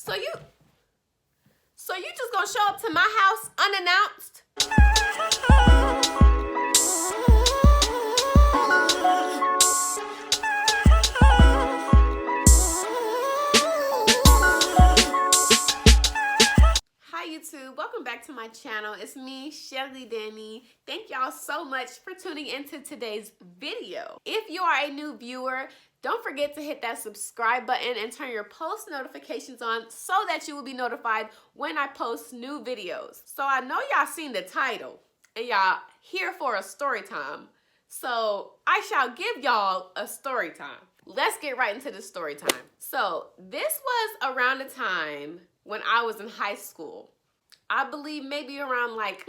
So you just gonna show up to my house unannounced? Hi YouTube, welcome back to my channel. It's me, Shelly Danny. Thank y'all so much for tuning into today's video. If you are a new viewer, don't forget to hit that subscribe button and turn your post notifications on so that you will be notified when I post new videos. So I know y'all seen the title and y'all here for a story time. So I shall give y'all a story time. Let's get right into the story time. So this was around the time when I was in high school. I believe maybe around like,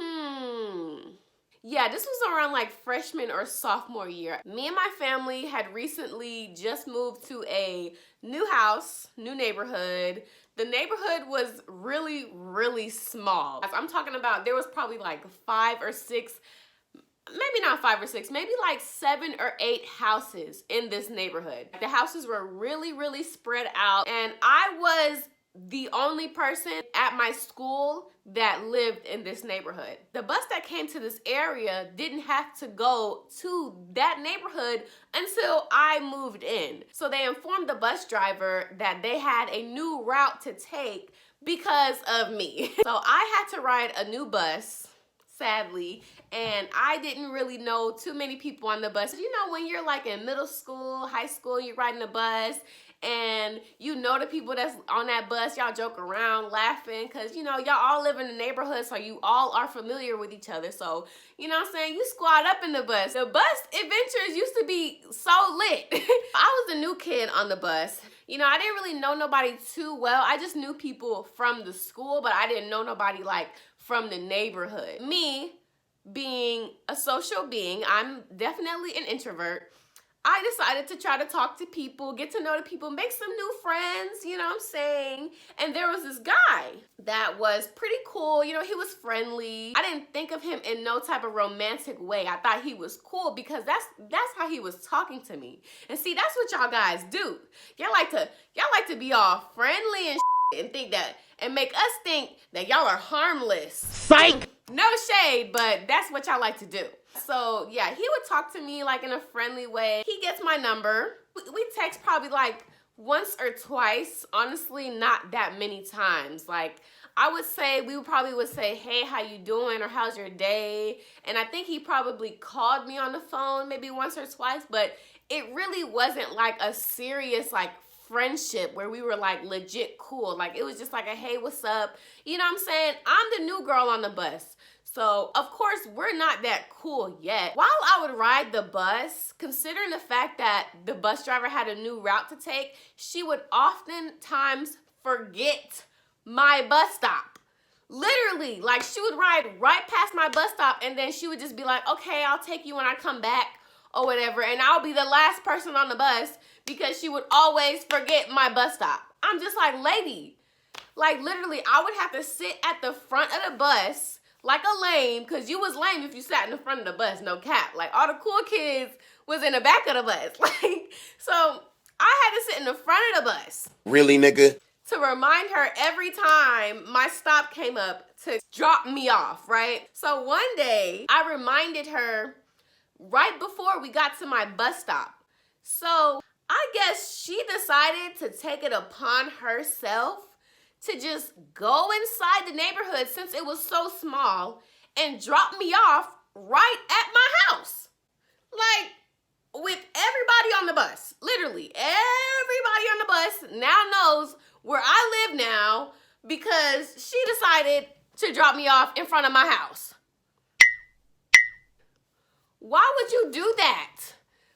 yeah, this was around like freshman or sophomore year. Me and my family had recently just moved to a new house, new neighborhood. The neighborhood was really, really small. I'm talking about there was probably like 5 or 6, maybe not 5 or 6, maybe like 7 or 8 houses in this neighborhood. The houses were really, really spread out, and I was the only person at my school that lived in this neighborhood. The bus that came to this area didn't have to go to that neighborhood until I moved in. So they informed the bus driver that they had a new route to take because of me. So I had to ride a new bus, sadly, and I didn't really know too many people on the bus. You know, when you're like in middle school, high school, you're riding a bus, and you know the people that's on that bus, y'all joke around, laughing, because, you know, y'all all live in the neighborhood, so you all are familiar with each other. So, you know what I'm saying, you squad up in the bus. The bus adventures used to be so lit. I was a new kid on the bus. You know, I didn't really know nobody too well. I just knew people from the school, but I didn't know nobody like from the neighborhood. Me being a social being, I'm definitely an introvert. I decided to try to talk to people, get to know the people, make some new friends, you know what I'm saying? And there was this guy that was pretty cool. You know, he was friendly. I didn't think of him in no type of romantic way. I thought he was cool because that's how he was talking to me. And see, that's what y'all guys do. Y'all like to be all friendly and and think that, and make us think that y'all are harmless. Psych! No shade, but that's what y'all like to do. So yeah, he would talk to me like in a friendly way. He gets my number. We text probably like once or twice. Honestly, not that many times. Like I would say, we probably would say, hey, how you doing? Or how's your day? And I think he probably called me on the phone maybe once or twice, but it really wasn't like a serious like friendship where we were like legit cool. Like it was just like a hey, what's up? You know what I'm saying? I'm the new girl on the bus. So of course we're not that cool yet. While I would ride the bus, considering the fact that the bus driver had a new route to take, she would oftentimes forget my bus stop. Literally, like she would ride right past my bus stop and then she would just be like, okay, I'll take you when I come back or whatever. And I'll be the last person on the bus because she would always forget my bus stop. I'm just like, lady, like literally I would have to sit at the front of the bus like a lame, because you was lame if you sat in the front of the bus, no cap. Like all the cool kids was in the back of the bus. Like, so I had to sit in the front of the bus. Really, nigga? To remind her every time my stop came up to drop me off, right? So one day I reminded her right before we got to my bus stop. So I guess she decided to take it upon herself to just go inside the neighborhood, since it was so small, and drop me off right at my house. Like, with everybody on the bus. Literally, everybody on the bus now knows where I live now because she decided to drop me off in front of my house. Why would you do that?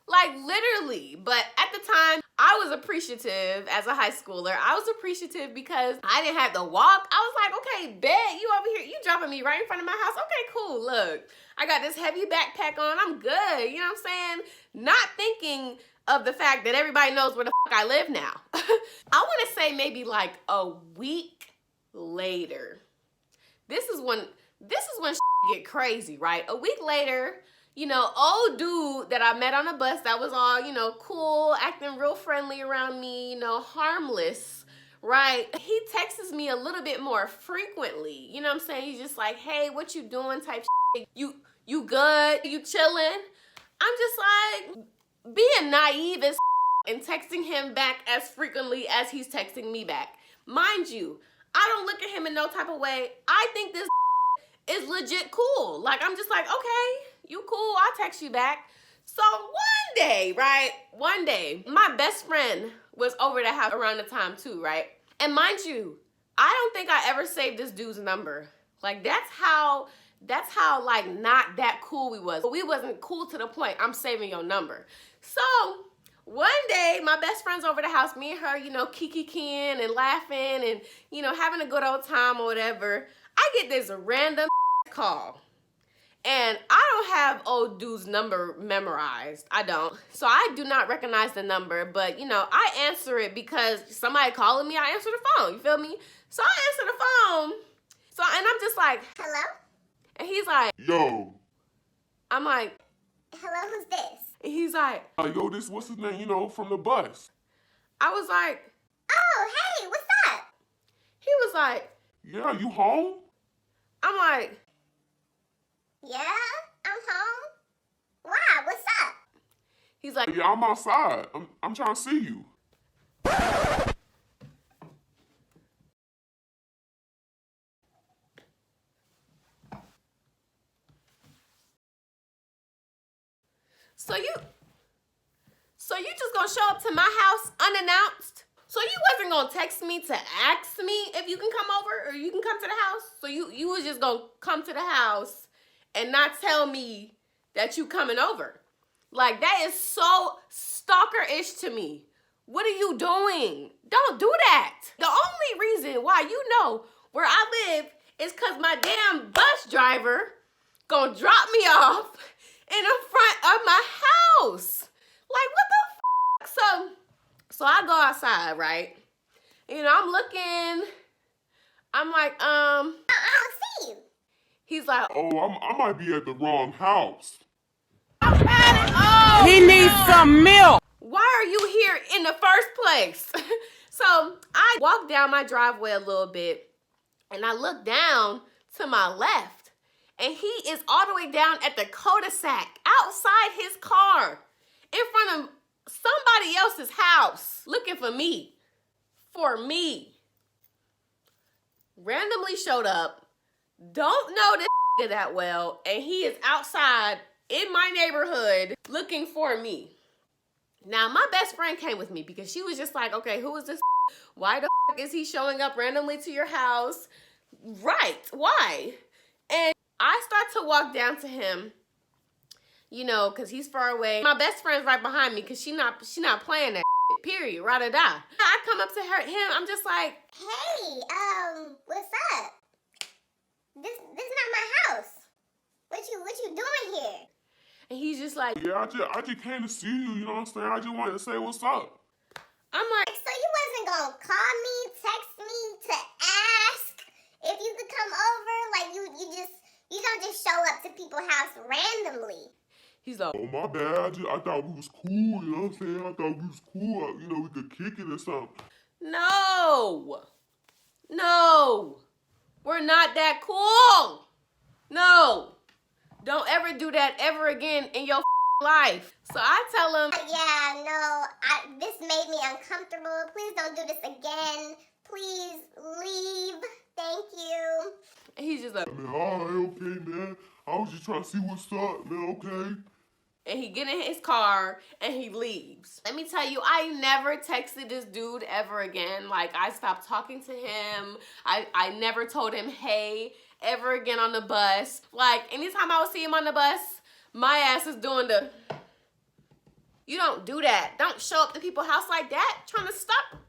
Like literally. But at the time, I was appreciative as a high schooler. I was appreciative because I didn't have to walk. I was like, okay, bet, you over here, you dropping me right in front of my house. Okay, cool, look. I got this heavy backpack on, I'm good, you know what I'm saying? Not thinking of the fact that everybody knows where the fuck I live now. I wanna say maybe like a week later. This is when shit get crazy, right? A week later, you know, old dude that I met on a bus that was all, you know, cool, acting real friendly around me, you know, harmless, right? He texts me a little bit more frequently. You know what I'm saying? He's just like, hey, what you doing type shit. You good? You chilling? I'm just like being naive as and texting him back as frequently as he's texting me back. Mind you, I don't look at him in no type of way. I think this is legit cool. Like, I'm just like, okay, you cool, I'll text you back. So one day, my best friend was over the house around the time too, right? And mind you, I don't think I ever saved this dude's number. Like, that's how like not that cool we was. But we wasn't cool to the point I'm saving your number. So one day, my best friend's over the house, me and her, you know, kiki-king and laughing and, you know, having a good old time or whatever. I get this random call. And I don't have old dude's number memorized. I don't. So I do not recognize the number, but you know, I answer it because somebody calling me, I answer the phone, you feel me? So I answer the phone. And I'm just like, hello? And he's like, yo. I'm like, hello, who's this? And he's like, yo, this, what's his name, you know, from the bus. I was like, oh, hey, what's up? He was like, yeah, you home? I'm like, yeah, I'm home. Wow, what's up? He's like, yeah, I'm outside. I'm trying to see you. So you just gonna show up to my house unannounced? So you wasn't gonna text me to ask me if you can come over or you can come to the house? So you was just gonna come to the house and not tell me that you coming over? Like, that is so stalker-ish to me. What are you doing? Don't do that. The only reason why you know where I live is because my damn bus driver gonna drop me off in the front of my house. Like, what the f***? So I go outside, right? You know, I'm looking. I'm like, I don't see you. He's like, oh, I might be at the wrong house. Oh, he needs some milk. Why are you here in the first place? So I walk down my driveway a little bit and I look down to my left and he is all the way down at the cul-de-sac outside his car in front of somebody else's house looking for me. Randomly showed up, don't know this that well, and he is outside in my neighborhood looking for me. Now, my best friend came with me because she was just like, okay, who is this? Why the is he showing up randomly to your house? Right, why? And I start to walk down to him, you know, because he's far away. My best friend's right behind me because she not playing that shit, period, ride or die. I come up to him, I'm just like, hey, what's up? This not my house. What you doing here? and he's just like, Yeah, I just came to see you, you know what I'm saying? I just wanted to say what's up. I'm like, So you wasn't gonna call me, text me to ask if you could come over? Like you don't just show up to people's house randomly. he's like, Oh, my bad. I thought we was cool, you know what I'm saying? I thought we was cool. You know, we could kick it or something. no, we're not that cool. No, don't ever do that ever again in your life. So I tell him, Yeah, no, this made me uncomfortable. Please don't do this again. Please leave. Thank you. and he's just like, Man, all right, okay, man. I was just trying to see what's up, man, okay? and he get in his car and he leaves. Let me tell you, I never texted this dude ever again. Like, I stopped talking to him. I never told him hey ever again on the bus. Like, anytime I would see him on the bus, my ass is doing the, you don't do that. Don't show up to people's house like that, trying to stop.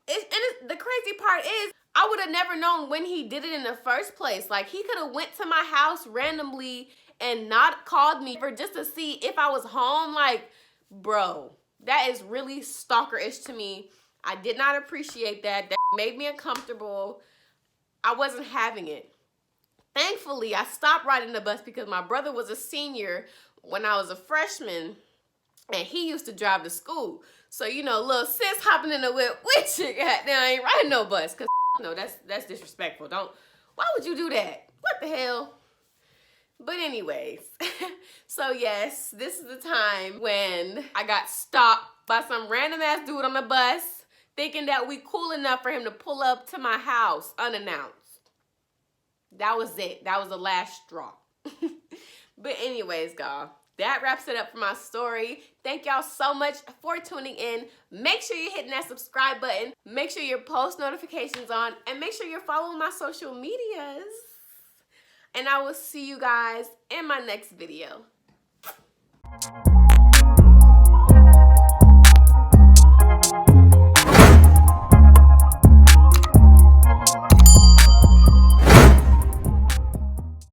The crazy part is, I would have never known when he did it in the first place. Like, he could have went to my house randomly and not called me for just to see if I was home. Like, bro, that is really stalker-ish to me. I did not appreciate that. That made me uncomfortable. I wasn't having it. Thankfully, I stopped riding the bus because my brother was a senior when I was a freshman and he used to drive to school. So, you know, little sis hopping in the whip with you. Goddamn, I ain't riding no bus. Cause no, that's disrespectful. Why would you do that? What the hell? But anyways, so yes, this is the time when I got stopped by some random ass dude on the bus thinking that we cool enough for him to pull up to my house unannounced. That was it. That was the last straw. But anyways, y'all, that wraps it up for my story. Thank y'all so much for tuning in. Make sure you're hitting that subscribe button. Make sure your post notifications on. And make sure you're following my social medias. And I will see you guys in my next video.